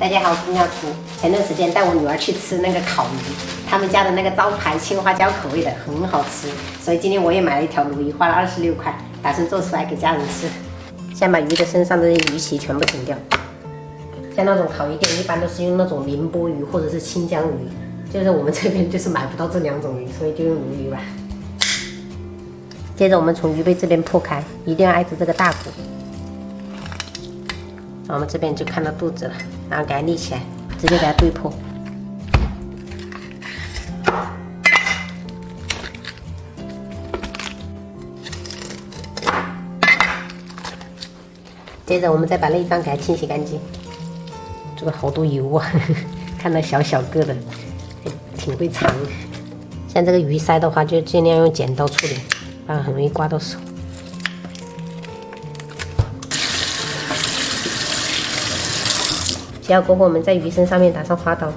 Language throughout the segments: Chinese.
大家好，我是妙厨。前段时间带我女儿去吃那个烤鱼，他们家的那个招牌青花椒口味的很好吃，所以今天我也买了一条鲈鱼，花了26块，打算做出来给家人吃。先把鱼的身上的鱼鳍全部剪掉。像那种烤鱼店一般都是用那种宁波鱼或者是清江鱼，就是我们这边就是买不到这2种鱼，所以就用鲈鱼吧。接着我们从鱼背这边破开，一定要挨着这个大骨。我们这边就看到肚子了，然后给它立起来，直接给它对破。接着我们再把内脏给它清洗干净。这个好多油啊，看到小小个的，挺会藏。像这个鱼鳃的话，就尽量用剪刀处理，不然很容易刮到手。洗好过后，我们在鱼身上面打上花刀，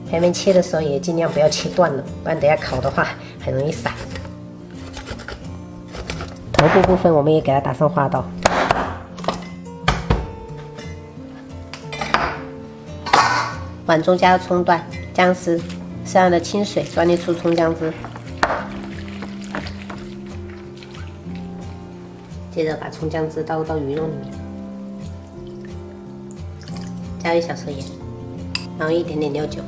前面切的时候也尽量不要切断了，不然等下烤的话很容易散。头部部分我们也给它打上花刀。碗中加入葱段、姜丝，适量的清水端捏出葱姜汁。接着把葱姜汁倒入到鱼肉里面。加入1小勺盐，然后一点点料酒。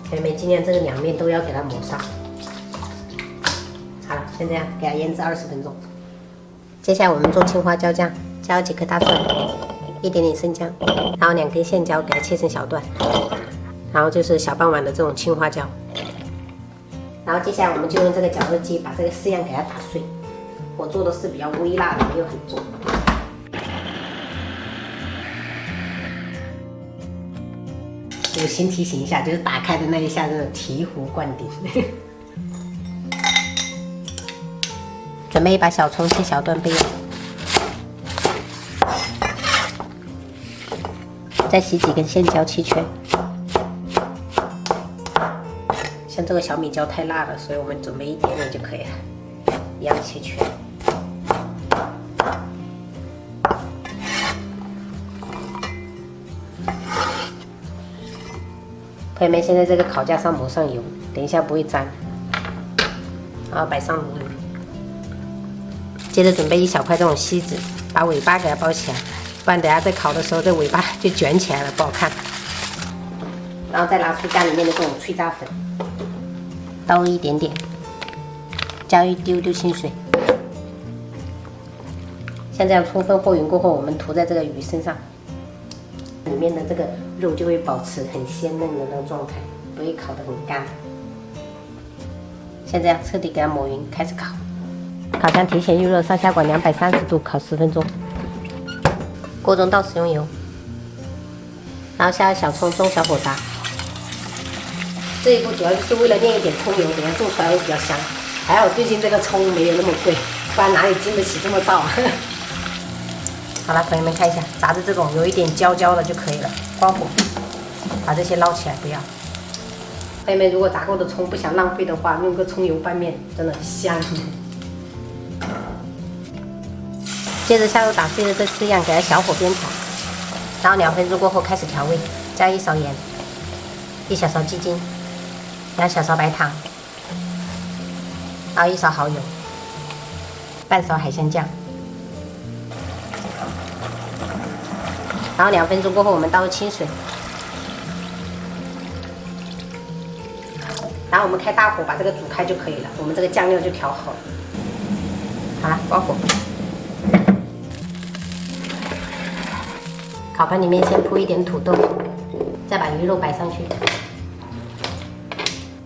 前面尽量这个2面都要给它抹上。好了，先这样给它腌制20分钟。接下来我们做青花椒酱，加入几颗大蒜，一点点生姜，然后2根线椒给它切成小段，然后就是小半碗的这种青花椒。然后接下来我们就用这个绞肉机把这个4样给它打碎。我做的是比较微辣的，没有很重。友情提醒一下，就是打开的那一下真的醍醐灌顶。准备一把小葱切小段备用。再洗几根线椒切圈。像这个小米椒太辣了，所以我们准备一点点就可以了，一样切圈。朋友们，现在这个烤架上抹上油，等一下不会粘。然后摆上鲈鱼，接着准备1小块这种锡纸，把尾巴给它包起来，不然等下在烤的时候这尾巴就卷起来了，不好看。然后再拿出家里面的这种脆炸粉，倒入一点点，加入一丢丢清水。像这样充分和匀过后，我们涂在这个鱼身上。里面的这个肉就会保持很鲜嫩的那个状态，不会烤得很干。像这样彻底给它抹匀，开始烤。烤箱提前预热，上下管230度烤10分钟。锅中倒食用油，然后下入小葱，中小火炸。这一步主要就是为了炼一点葱油，等下做出来会比较香。还好最近这个葱没有那么贵，不然哪里经得起这么造啊？好了，朋友们看一下，炸的这种有一点焦焦的就可以了，关火，把这些捞起来不要。朋友们，如果炸过的葱不想浪费的话，用个葱油拌面真的很香。接着下入打碎的这4样，给它小火煸炒，然后2分钟过后开始调味，加1勺盐，1小勺鸡精，2小勺白糖，然后1勺蚝油，半勺海鲜酱。然后2分钟过后，我们倒入清水，然后我们开大火把这个煮开就可以了。我们这个酱料就调好了。好了，关火。烤盘里面先铺一点土豆，再把鱼肉摆上去。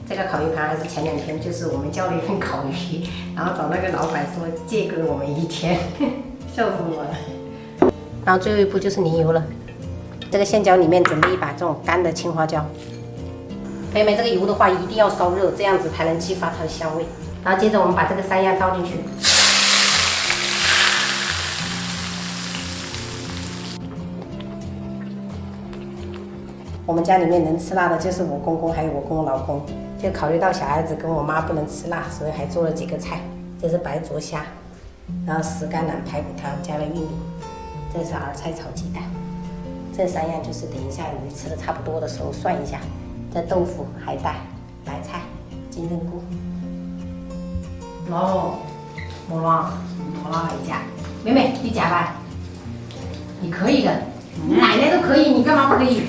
这个烤鱼盘还是前2天，就是我们叫了一份烤鱼，然后找那个老板说借给我们1天，笑死我了。然后最后一步就是淋油了。这个线椒里面准备一把这种干的青花椒。朋友们，这个油的话一定要烧热，这样子才能激发它的香味。然后接着我们把这个3样倒进去。我们家里面能吃辣的就是我公公还有我跟我老公，就考虑到小孩子跟我妈不能吃辣，所以还做了几个菜。这是白灼虾，然后石甘蓝排骨汤加了玉米。这是儿菜炒鸡蛋。这3样就是等一下你吃的差不多的时候涮一下。这豆腐、海带、白菜、金针菇。哦，冇啦，冇啦来夹。妹妹，你夹吧。你可以的，奶奶都可以，你干嘛不可以？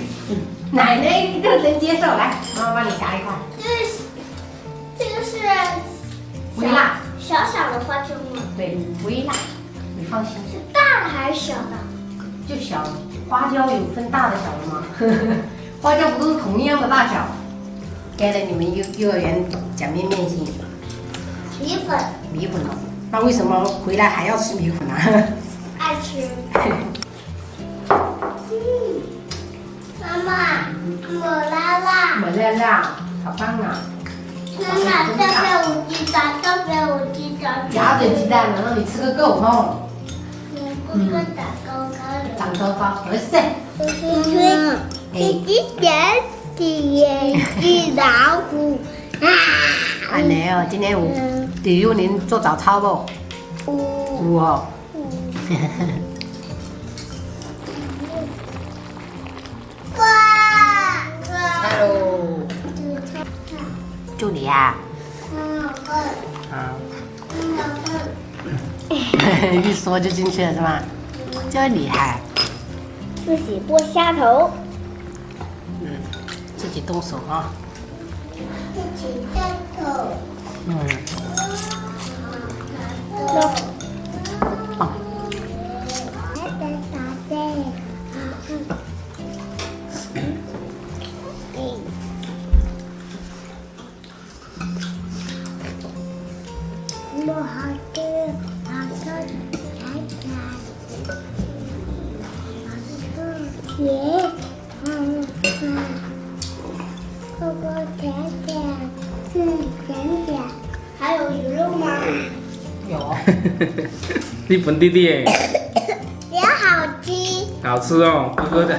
奶奶都能接受。来，妈妈帮你夹一块。这个是微辣，小小的花椒吗？对，微辣，你放心。是大的还是小的？就小，花椒有分大的小的吗？花椒不都是同样的大小？该了，你们幼儿园讲面筋。米粉。米粉哦，那为什么回来还要吃米粉啊？爱吃。妈妈，抹辣辣。抹辣辣，好棒啊！妈妈，这边有鸡蛋，这边有鸡蛋。夹着鸡蛋能让你吃个够哦。这个长高高的。长高高，合适。鸡蛋，鸡老虎。安尼哦，今天有第6年做早操不？有哦。菜喽。就你呀？啊。一说就进去了是吗？真厉害。自己剥虾头。自己动手啊。自己动手。棒。好吃，好吃，甜，哥哥甜甜，甜甜，还有鱼肉吗？有。日本弟弟耶，也好吃。好吃哦，哥哥的。